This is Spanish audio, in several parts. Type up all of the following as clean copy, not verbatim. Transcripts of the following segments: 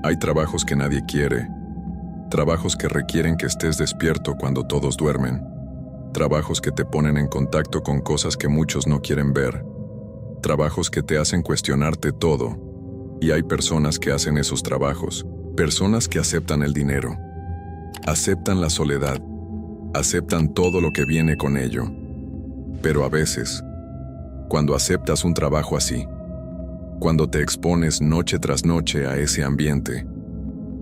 Hay trabajos que nadie quiere, trabajos que requieren que estés despierto cuando todos duermen, trabajos que te ponen en contacto con cosas que muchos no quieren ver, trabajos que te hacen cuestionarte todo, y hay personas que hacen esos trabajos, personas que aceptan el dinero, aceptan la soledad, aceptan todo lo que viene con ello. Pero a veces, cuando aceptas un trabajo así, cuando te expones noche tras noche a ese ambiente,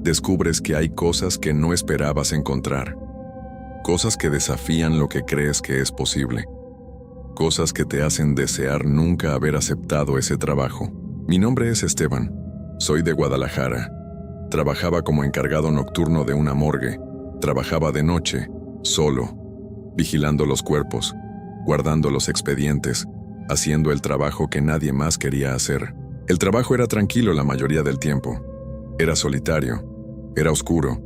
descubres que hay cosas que no esperabas encontrar, cosas que desafían lo que crees que es posible, cosas que te hacen desear nunca haber aceptado ese trabajo. Mi nombre es Esteban, soy de Guadalajara. Trabajaba como encargado nocturno de una morgue, trabajaba de noche, solo, vigilando los cuerpos, guardando los expedientes, haciendo el trabajo que nadie más quería hacer. El trabajo era tranquilo la mayoría del tiempo. Era solitario, era oscuro,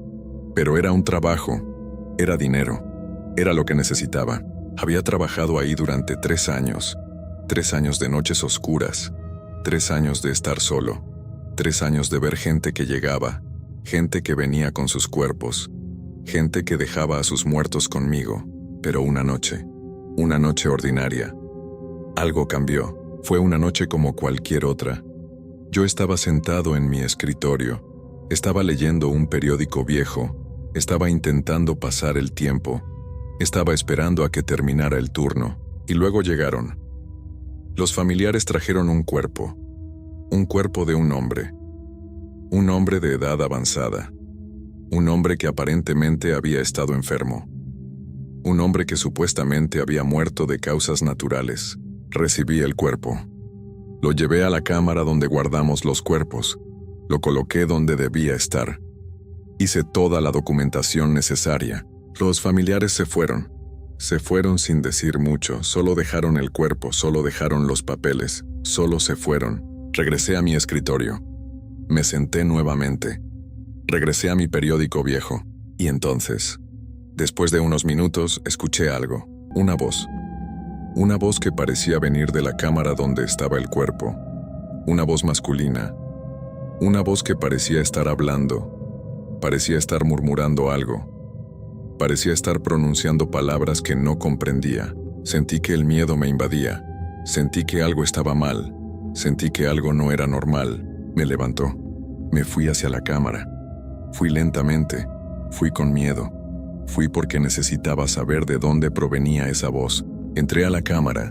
pero era un trabajo, era dinero, era lo que necesitaba. Había trabajado ahí durante 3 años, 3 años de noches oscuras, 3 años de estar solo, 3 años de ver gente que llegaba, gente que venía con sus cuerpos, gente que dejaba a sus muertos conmigo, pero una noche ordinaria. Algo cambió, fue una noche como cualquier otra. Yo estaba sentado en mi escritorio, estaba leyendo un periódico viejo, estaba intentando pasar el tiempo, estaba esperando a que terminara el turno, y luego llegaron. Los familiares trajeron un cuerpo de un hombre de edad avanzada, un hombre que aparentemente había estado enfermo, un hombre que supuestamente había muerto de causas naturales. Recibí el cuerpo. Lo llevé a la cámara donde guardamos los cuerpos. Lo coloqué donde debía estar. Hice toda la documentación necesaria. Los familiares se fueron. Se fueron sin decir mucho, solo dejaron el cuerpo, solo dejaron los papeles, solo se fueron. Regresé a mi escritorio. Me senté nuevamente. Regresé a mi periódico viejo. Y entonces, después de unos minutos, escuché algo. Una voz. Una voz que parecía venir de la cámara donde estaba el cuerpo. Una voz masculina. Una voz que parecía estar hablando. Parecía estar murmurando algo. Parecía estar pronunciando palabras que no comprendía. Sentí que el miedo me invadía. Sentí que algo estaba mal. Sentí que algo no era normal. Me levantó. Me fui hacia la cámara. Fui lentamente. Fui con miedo. Fui porque necesitaba saber de dónde provenía esa voz. Entré a la cámara.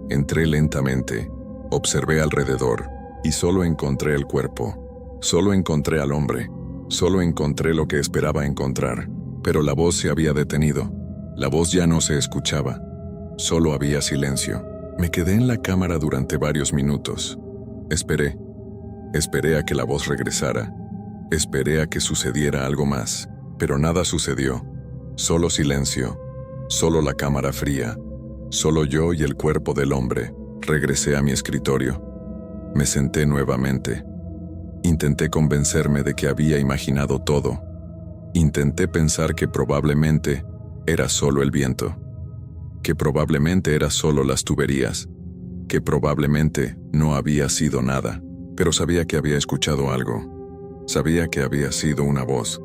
Entré lentamente. Observé alrededor. Y solo encontré el cuerpo. Solo encontré al hombre. Solo encontré lo que esperaba encontrar. Pero la voz se había detenido. La voz ya no se escuchaba. Solo había silencio. Me quedé en la cámara durante varios minutos. Esperé. Esperé a que la voz regresara. Esperé a que sucediera algo más. Pero nada sucedió. Solo silencio. Solo la cámara fría. Solo yo y el cuerpo del hombre. Regresé a mi escritorio. Me senté nuevamente. Intenté convencerme de que había imaginado todo. Intenté pensar que probablemente era solo el viento, que probablemente era solo las tuberías, que probablemente no había sido nada, pero sabía que había escuchado algo. Sabía que había sido una voz.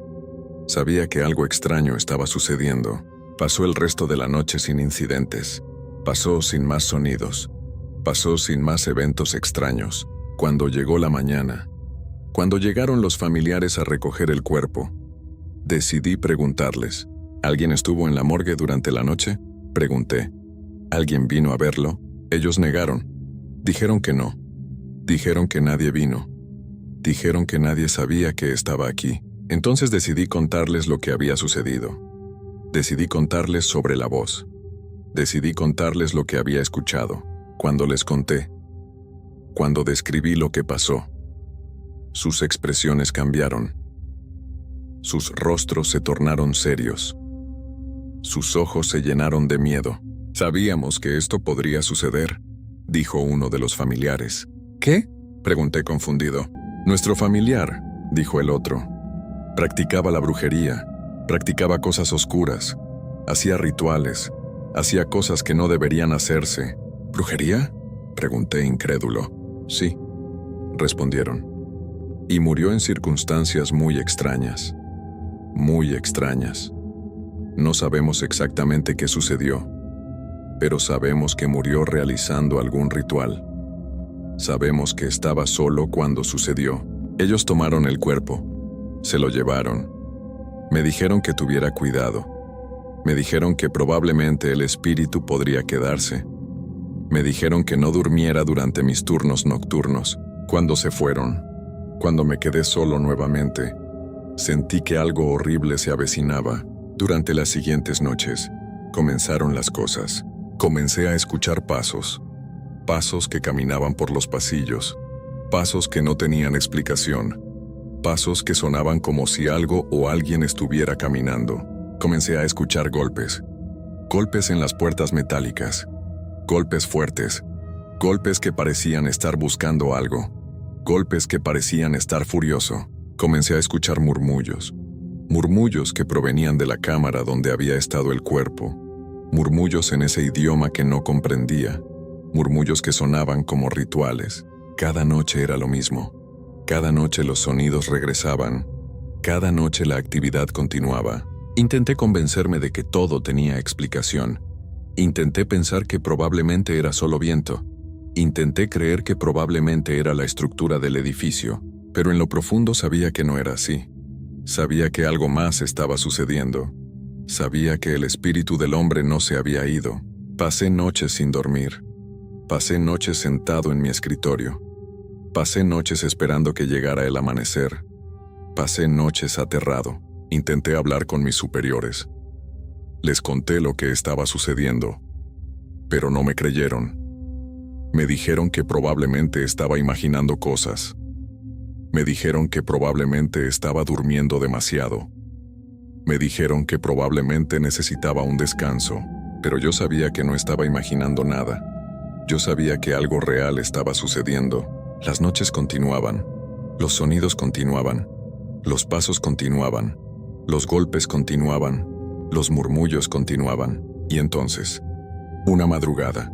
Sabía que algo extraño estaba sucediendo. Pasó el resto de la noche sin incidentes. Pasó sin más sonidos. Pasó sin más eventos extraños. Cuando llegó la mañana, cuando llegaron los familiares a recoger el cuerpo, decidí preguntarles. ¿Alguien estuvo en la morgue durante la noche? Pregunté. ¿Alguien vino a verlo? Ellos negaron. Dijeron que no. Dijeron que nadie vino. Dijeron que nadie sabía que estaba aquí. Entonces decidí contarles lo que había sucedido. Decidí contarles sobre la voz. Decidí contarles lo que había escuchado. Cuando les conté, cuando describí lo que pasó, sus expresiones cambiaron. Sus rostros se tornaron serios. Sus ojos se llenaron de miedo. Sabíamos que esto podría suceder, dijo uno de los familiares. ¿Qué? Pregunté confundido. Nuestro familiar, dijo el otro. Practicaba la brujería, practicaba cosas oscuras, hacía rituales, hacía cosas que no deberían hacerse. ¿Brujería? Pregunté incrédulo. Sí, respondieron. Y murió en circunstancias muy extrañas. Muy extrañas. No sabemos exactamente qué sucedió, pero sabemos que murió realizando algún ritual. Sabemos que estaba solo cuando sucedió. Ellos tomaron el cuerpo, se lo llevaron. Me dijeron que tuviera cuidado. Me dijeron que probablemente el espíritu podría quedarse. Me dijeron que no durmiera durante mis turnos nocturnos. Cuando se fueron, cuando me quedé solo nuevamente, sentí que algo horrible se avecinaba. Durante las siguientes noches, comenzaron las cosas. Comencé a escuchar pasos. Pasos que caminaban por los pasillos. Pasos que no tenían explicación. Pasos que sonaban como si algo o alguien estuviera caminando. Comencé a escuchar golpes. Golpes en las puertas metálicas. Golpes fuertes. Golpes que parecían estar buscando algo. Golpes que parecían estar furioso. Comencé a escuchar murmullos. Murmullos que provenían de la cámara donde había estado el cuerpo. Murmullos en ese idioma que no comprendía. Murmullos que sonaban como rituales. Cada noche era lo mismo. Cada noche los sonidos regresaban. Cada noche la actividad continuaba. Intenté convencerme de que todo tenía explicación. Intenté pensar que probablemente era solo viento. Intenté creer que probablemente era la estructura del edificio, pero en lo profundo sabía que no era así. Sabía que algo más estaba sucediendo. Sabía que el espíritu del hombre no se había ido. Pasé noches sin dormir. Pasé noches sentado en mi escritorio. Pasé noches esperando que llegara el amanecer. Pasé noches aterrado. Intenté hablar con mis superiores. Les conté lo que estaba sucediendo, pero no me creyeron. Me dijeron que probablemente estaba imaginando cosas. Me dijeron que probablemente estaba durmiendo demasiado. Me dijeron que probablemente necesitaba un descanso, pero yo sabía que no estaba imaginando nada. Yo sabía que algo real estaba sucediendo. Las noches continuaban. Los sonidos continuaban. Los pasos continuaban. Los golpes continuaban. Los murmullos continuaban. Y entonces, una madrugada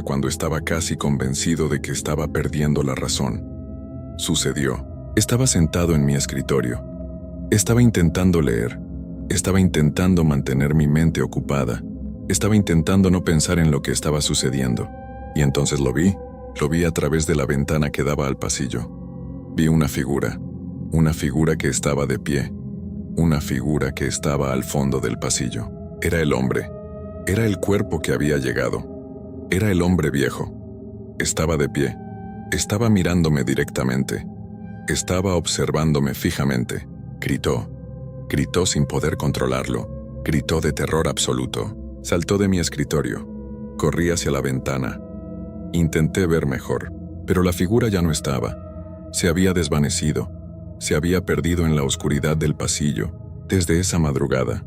cuando estaba casi convencido de que estaba perdiendo la razón, sucedió. Estaba sentado en mi escritorio. Estaba intentando leer. Estaba intentando mantener mi mente ocupada. Estaba intentando no pensar en lo que estaba sucediendo. Y entonces lo vi a través de la ventana que daba al pasillo. Vi una figura que estaba de pie. Una figura que estaba al fondo del pasillo. Era el hombre. Era el cuerpo que había llegado. Era el hombre viejo. Estaba de pie. Estaba mirándome directamente. Estaba observándome fijamente. Gritó. Gritó sin poder controlarlo. Gritó de terror absoluto. Saltó de mi escritorio. Corrí hacia la ventana. Intenté ver mejor, pero la figura ya no estaba. Se había desvanecido. Se había perdido en la oscuridad del pasillo. Desde esa madrugada,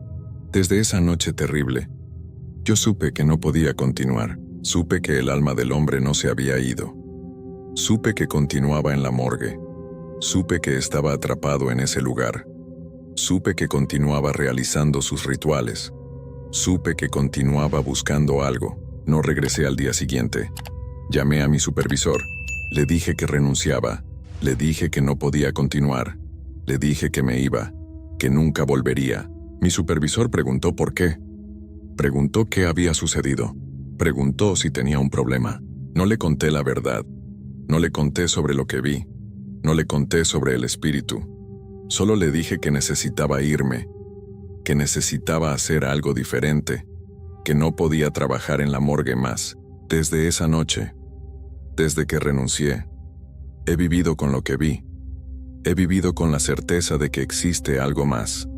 desde esa noche terrible, yo supe que no podía continuar. Supe que el alma del hombre no se había ido. Supe que continuaba en la morgue. Supe que estaba atrapado en ese lugar. Supe que continuaba realizando sus rituales. Supe que continuaba buscando algo. No regresé al día siguiente. Llamé a mi supervisor. Le dije que renunciaba. Le dije que no podía continuar. Le dije que me iba, que nunca volvería. Mi supervisor preguntó por qué. Preguntó qué había sucedido. Preguntó si tenía un problema. No le conté la verdad. No le conté sobre lo que vi. No le conté sobre el espíritu. Solo le dije que necesitaba irme, que necesitaba hacer algo diferente, que no podía trabajar en la morgue más. Desde esa noche, desde que renuncié, he vivido con lo que vi. He vivido con la certeza de que existe algo más.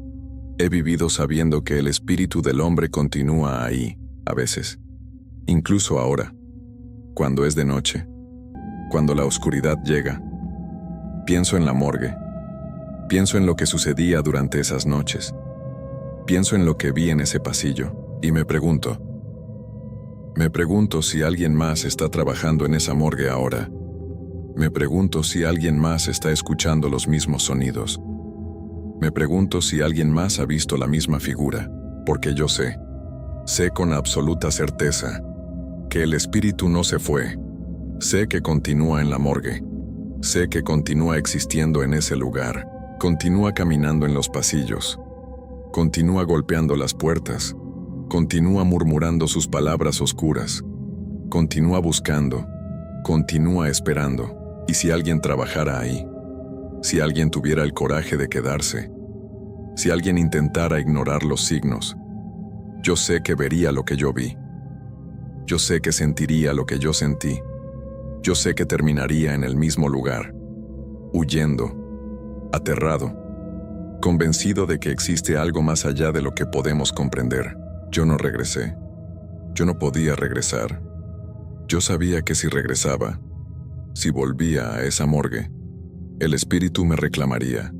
He vivido sabiendo que el espíritu del hombre continúa ahí, a veces. Incluso ahora, cuando es de noche, cuando la oscuridad llega. Pienso en la morgue. Pienso en lo que sucedía durante esas noches. Pienso en lo que vi en ese pasillo, y me pregunto si alguien más está trabajando en esa morgue ahora. Me pregunto si alguien más está escuchando los mismos sonidos. Me pregunto si alguien más ha visto la misma figura, porque yo sé con absoluta certeza, que el espíritu no se fue. Sé que continúa en la morgue. Sé que continúa existiendo en ese lugar. Continúa caminando en los pasillos. Continúa golpeando las puertas. Continúa murmurando sus palabras oscuras. Continúa buscando. Continúa esperando. Y si alguien trabajara ahí, si alguien tuviera el coraje de quedarse, si alguien intentara ignorar los signos, yo sé que vería lo que yo vi. Yo sé que sentiría lo que yo sentí. Yo sé que terminaría en el mismo lugar, huyendo, aterrado, convencido de que existe algo más allá de lo que podemos comprender. Yo no regresé. Yo no podía regresar. Yo sabía que si regresaba, si volvía a esa morgue, el espíritu me reclamaría,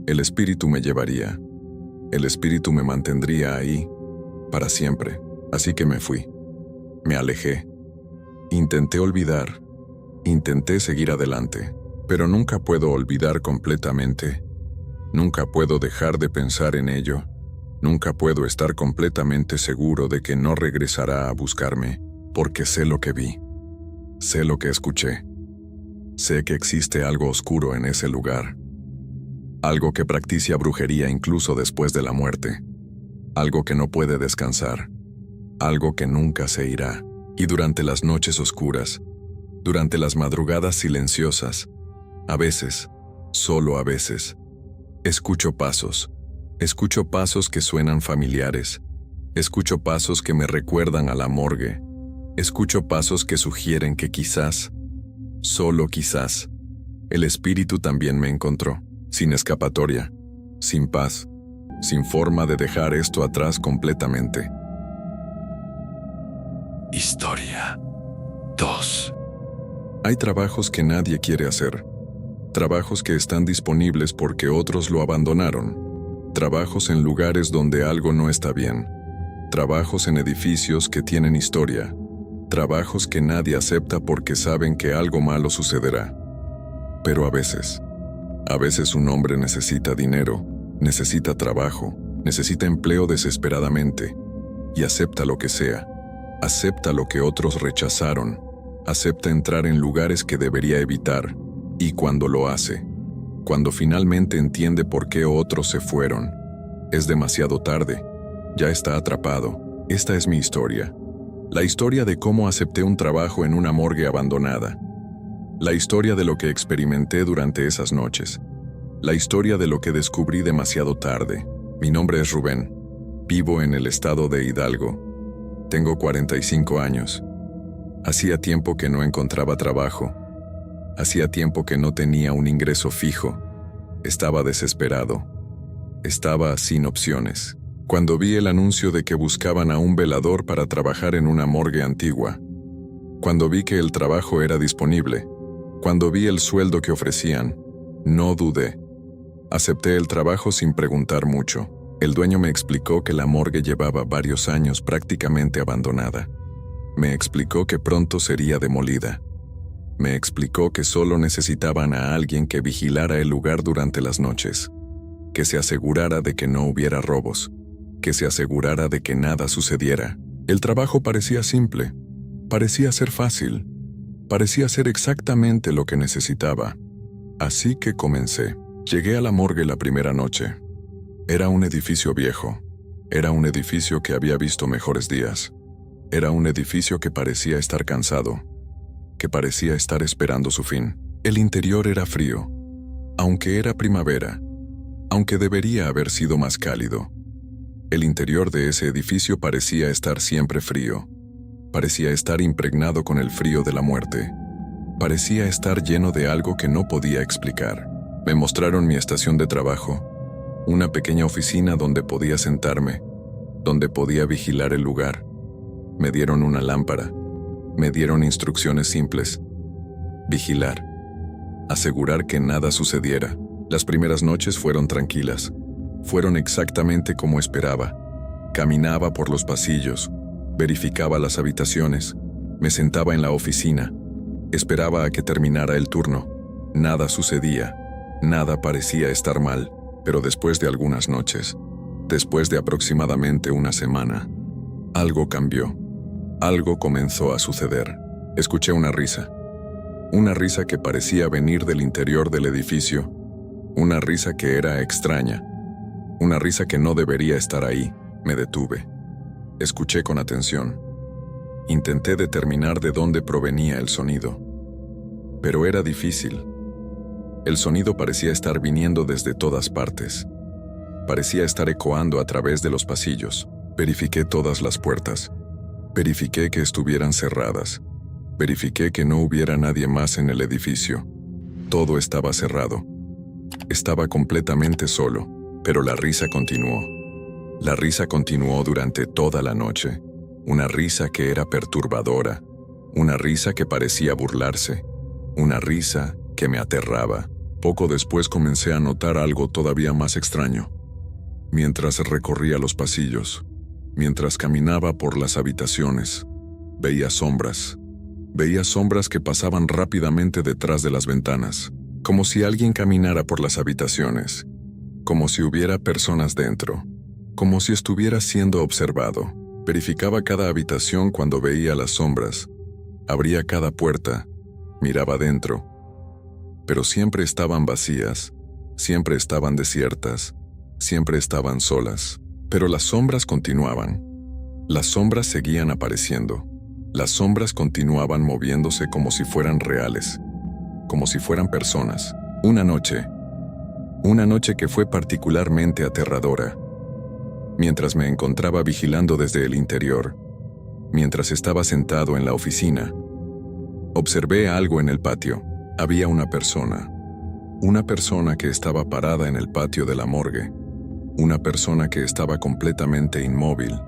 el espíritu me llevaría, el espíritu me mantendría ahí para siempre. Así que me fui, me alejé, intenté olvidar, intenté seguir adelante, pero nunca puedo olvidar completamente, nunca puedo dejar de pensar en ello, nunca puedo estar completamente seguro de que no regresará a buscarme, porque sé lo que vi, sé lo que escuché. Sé que existe algo oscuro en ese lugar, algo que practica brujería incluso después de la muerte, algo que no puede descansar, algo que nunca se irá. Y durante las noches oscuras, durante las madrugadas silenciosas, a veces, solo a veces, escucho pasos que suenan familiares, escucho pasos que me recuerdan a la morgue, escucho pasos que sugieren que quizás, solo quizás, el espíritu también me encontró, sin escapatoria, sin paz, sin forma de dejar esto atrás completamente. Historia 2. Hay trabajos que nadie quiere hacer, trabajos que están disponibles porque otros lo abandonaron, trabajos en lugares donde algo no está bien, trabajos en edificios que tienen historia, trabajos que nadie acepta porque saben que algo malo sucederá. Pero a veces un hombre necesita dinero, necesita trabajo, necesita empleo desesperadamente, y acepta lo que sea, acepta lo que otros rechazaron, acepta entrar en lugares que debería evitar, y cuando lo hace, cuando finalmente entiende por qué otros se fueron, es demasiado tarde, ya está atrapado. Esta es mi historia. La historia de cómo acepté un trabajo en una morgue abandonada. La historia de lo que experimenté durante esas noches. La historia de lo que descubrí demasiado tarde. Mi nombre es Rubén. Vivo en el estado de Hidalgo. Tengo 45 años. Hacía tiempo que no encontraba trabajo. Hacía tiempo que no tenía un ingreso fijo. Estaba desesperado. Estaba sin opciones. Cuando vi el anuncio de que buscaban a un velador para trabajar en una morgue antigua, cuando vi que el trabajo era disponible, cuando vi el sueldo que ofrecían, no dudé. Acepté el trabajo sin preguntar mucho. El dueño me explicó que la morgue llevaba varios años prácticamente abandonada. Me explicó que pronto sería demolida. Me explicó que solo necesitaban a alguien que vigilara el lugar durante las noches, que se asegurara de que no hubiera robos, que se asegurara de que nada sucediera. El trabajo parecía simple, parecía ser fácil, parecía ser exactamente lo que necesitaba. Así que comencé. Llegué a la morgue la primera noche. Era un edificio viejo. Era un edificio que había visto mejores días. Era un edificio que parecía estar cansado, que parecía estar esperando su fin. El interior era frío, aunque era primavera, aunque debería haber sido más cálido. El interior de ese edificio parecía estar siempre frío. Parecía estar impregnado con el frío de la muerte. Parecía estar lleno de algo que no podía explicar. Me mostraron mi estación de trabajo, una pequeña oficina donde podía sentarme, donde podía vigilar el lugar. Me dieron una lámpara. Me dieron instrucciones simples. Vigilar. Asegurar que nada sucediera. Las primeras noches fueron tranquilas. Fueron exactamente como esperaba. Caminaba por los pasillos, verificaba las habitaciones, me sentaba en la oficina, esperaba a que terminara el turno. Nada sucedía, nada parecía estar mal, pero después de algunas noches, después de aproximadamente una semana, algo cambió. Algo comenzó a suceder. Escuché una risa. Una risa que parecía venir del interior del edificio. Una risa que era extraña. Una risa que no debería estar ahí. Me detuve. Escuché con atención. Intenté determinar de dónde provenía el sonido. Pero era difícil. El sonido parecía estar viniendo desde todas partes. Parecía estar ecoando a través de los pasillos. Verifiqué todas las puertas. Verifiqué que estuvieran cerradas. Verifiqué que no hubiera nadie más en el edificio. Todo estaba cerrado. Estaba completamente solo, pero la risa continuó. La risa continuó durante toda la noche. Una risa que era perturbadora. Una risa que parecía burlarse. Una risa que me aterraba. Poco después comencé a notar algo todavía más extraño. Mientras recorría los pasillos, mientras caminaba por las habitaciones, veía sombras. Veía sombras que pasaban rápidamente detrás de las ventanas, como si alguien caminara por las habitaciones, como si hubiera personas dentro, como si estuviera siendo observado. Verificaba cada habitación cuando veía las sombras, abría cada puerta, miraba dentro, pero siempre estaban vacías, siempre estaban desiertas, siempre estaban solas. Pero las sombras continuaban. Las sombras seguían apareciendo. Las sombras continuaban moviéndose como si fueran reales, como si fueran personas. Una noche que fue particularmente aterradora. Mientras me encontraba vigilando desde el interior, mientras estaba sentado en la oficina, observé algo en el patio. Había una persona que estaba parada en el patio de la morgue, una persona que estaba completamente inmóvil,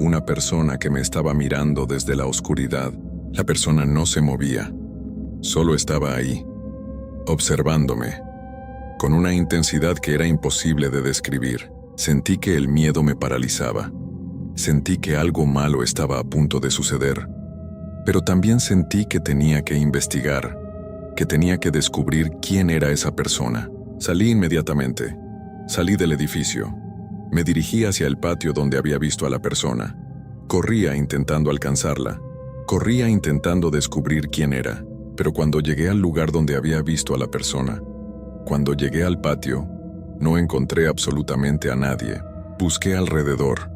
una persona que me estaba mirando desde la oscuridad. La persona no se movía, solo estaba ahí, observándome, con una intensidad que era imposible de describir. Sentí que el miedo me paralizaba. Sentí que algo malo estaba a punto de suceder, pero también sentí que tenía que investigar, que tenía que descubrir quién era esa persona. Salí inmediatamente. Salí del edificio. Me dirigí hacia el patio donde había visto a la persona. Corría intentando alcanzarla. Corría intentando descubrir quién era. Pero cuando llegué al lugar donde había visto a la persona, cuando llegué al patio, no encontré absolutamente a nadie. Busqué alrededor.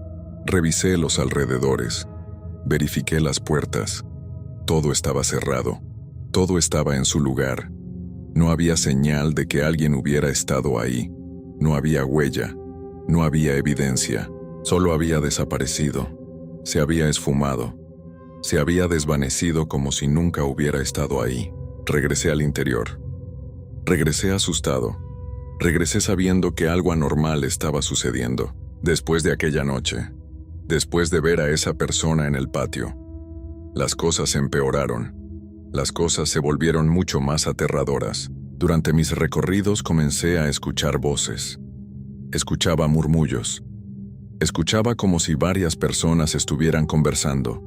Revisé los alrededores. Verifiqué las puertas. Todo estaba cerrado. Todo estaba en su lugar. No había señal de que alguien hubiera estado ahí. No había huella. No había evidencia. Solo había desaparecido. Se había esfumado. Se había desvanecido como si nunca hubiera estado ahí. Regresé al interior. Regresé asustado. Regresé sabiendo que algo anormal estaba sucediendo. Después de aquella noche, después de ver a esa persona en el patio, las cosas empeoraron. Las cosas se volvieron mucho más aterradoras. Durante mis recorridos comencé a escuchar voces. Escuchaba murmullos. Escuchaba como si varias personas estuvieran conversando.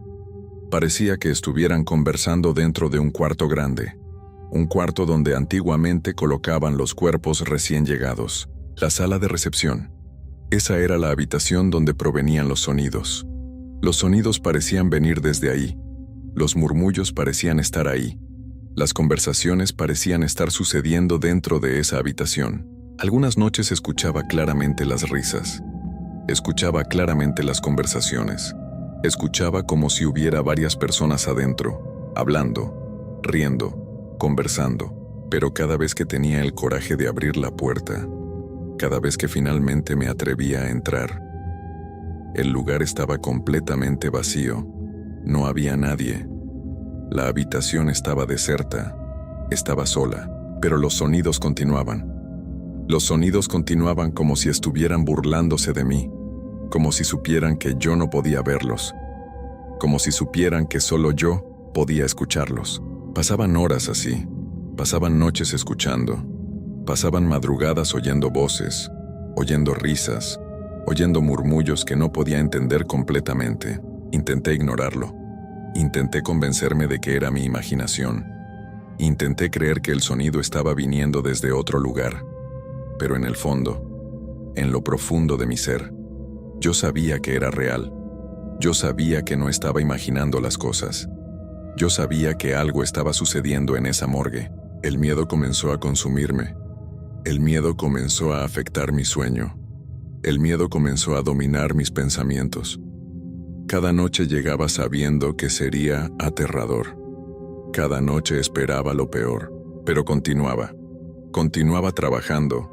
Parecía que estuvieran conversando dentro de un cuarto grande. Un cuarto donde antiguamente colocaban los cuerpos recién llegados. La sala de recepción. Esa era la habitación donde provenían los sonidos. Los sonidos parecían venir desde ahí. Los murmullos parecían estar ahí. Las conversaciones parecían estar sucediendo dentro de esa habitación. Algunas noches escuchaba claramente las risas. Escuchaba claramente las conversaciones. Escuchaba como si hubiera varias personas adentro, hablando, riendo, conversando. Pero cada vez que tenía el coraje de abrir la puerta, cada vez que finalmente me atrevía a entrar, el lugar estaba completamente vacío. No había nadie. La habitación estaba desierta. Estaba sola, pero los sonidos continuaban. Los sonidos continuaban como si estuvieran burlándose de mí, como si supieran que yo no podía verlos, como si supieran que solo yo podía escucharlos. Pasaban horas así, pasaban noches escuchando, pasaban madrugadas oyendo voces, oyendo risas, oyendo murmullos que no podía entender completamente. Intenté ignorarlo. Intenté convencerme de que era mi imaginación. Intenté creer que el sonido estaba viniendo desde otro lugar. Pero en el fondo, en lo profundo de mi ser, yo sabía que era real. Yo sabía que no estaba imaginando las cosas. Yo sabía que algo estaba sucediendo en esa morgue. El miedo comenzó a consumirme. El miedo comenzó a afectar mi sueño. El miedo comenzó a dominar mis pensamientos. Cada noche llegaba sabiendo que sería aterrador. Cada noche esperaba lo peor, pero continuaba. Continuaba trabajando.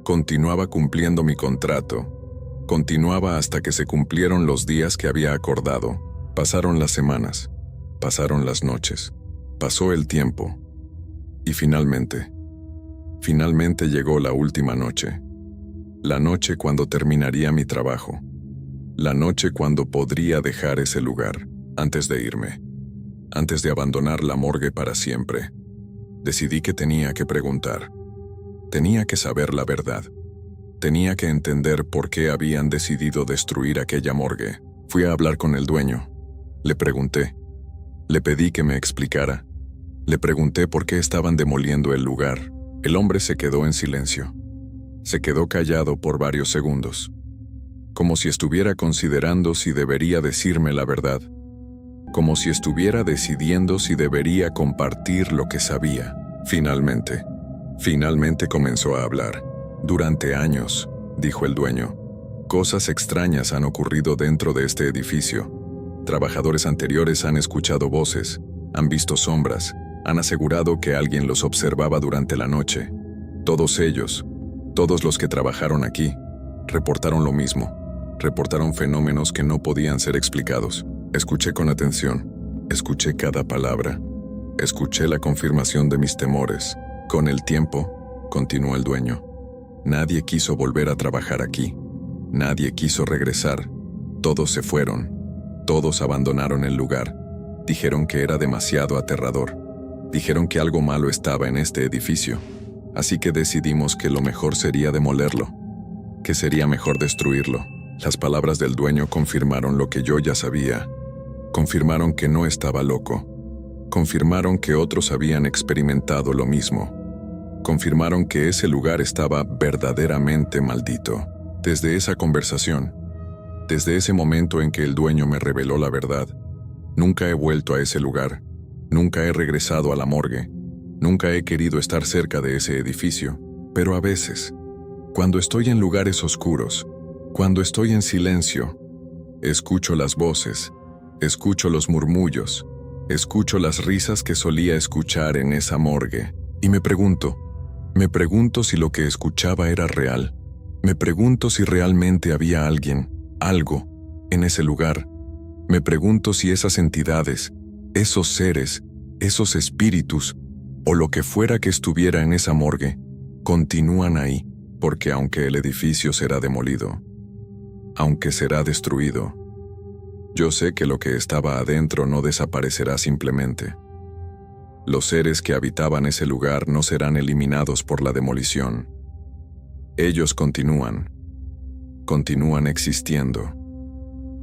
Continuaba cumpliendo mi contrato. Continuaba hasta que se cumplieron los días que había acordado. Pasaron las semanas. Pasaron las noches. Pasó el tiempo. Y finalmente llegó la última noche. La noche cuando terminaría mi trabajo. La noche cuando podría dejar ese lugar, antes de irme. Antes de abandonar la morgue para siempre. Decidí que tenía que preguntar. Tenía que saber la verdad. Tenía que entender por qué habían decidido destruir aquella morgue. Fui a hablar con el dueño. Le pregunté. Le pedí que me explicara. Le pregunté por qué estaban demoliendo el lugar. El hombre se quedó en silencio. Se quedó callado por varios segundos, como si estuviera considerando si debería decirme la verdad, como si estuviera decidiendo si debería compartir lo que sabía. Finalmente comenzó a hablar. Durante años, dijo el dueño, cosas extrañas han ocurrido dentro de este edificio. Trabajadores anteriores han escuchado voces, han visto sombras, han asegurado que alguien los observaba durante la noche. Todos ellos, todos los que trabajaron aquí, reportaron lo mismo. Reportaron fenómenos que no podían ser explicados. Escuché con atención. Escuché cada palabra. Escuché la confirmación de mis temores. Con el tiempo, continuó el dueño, nadie quiso volver a trabajar aquí. Nadie quiso regresar. Todos se fueron. Todos abandonaron el lugar. Dijeron que era demasiado aterrador. Dijeron que algo malo estaba en este edificio. Así que decidimos que lo mejor sería demolerlo, que sería mejor destruirlo. Las palabras del dueño confirmaron lo que yo ya sabía. Confirmaron que no estaba loco. Confirmaron que otros habían experimentado lo mismo. Confirmaron que ese lugar estaba verdaderamente maldito. Desde esa conversación, desde ese momento en que el dueño me reveló la verdad, nunca he vuelto a ese lugar. Nunca he regresado a la morgue. Nunca he querido estar cerca de ese edificio, pero a veces, cuando estoy en lugares oscuros, cuando estoy en silencio, escucho las voces, escucho los murmullos, escucho las risas que solía escuchar en esa morgue, y me pregunto si lo que escuchaba era real. Me pregunto si realmente había alguien, algo, en ese lugar. Me pregunto si esas entidades, esos seres, esos espíritus, o lo que fuera que estuviera en esa morgue, continúan ahí, porque aunque el edificio será demolido, aunque será destruido, yo sé que lo que estaba adentro no desaparecerá simplemente. Los seres que habitaban ese lugar no serán eliminados por la demolición. Ellos continúan existiendo,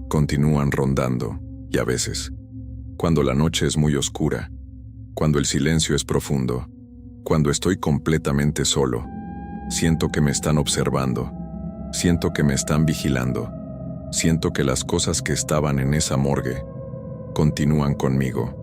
continúan rondando, y a veces, cuando la noche es muy oscura, cuando el silencio es profundo, cuando estoy completamente solo, siento que me están observando, siento que me están vigilando, siento que las cosas que estaban en esa morgue continúan conmigo.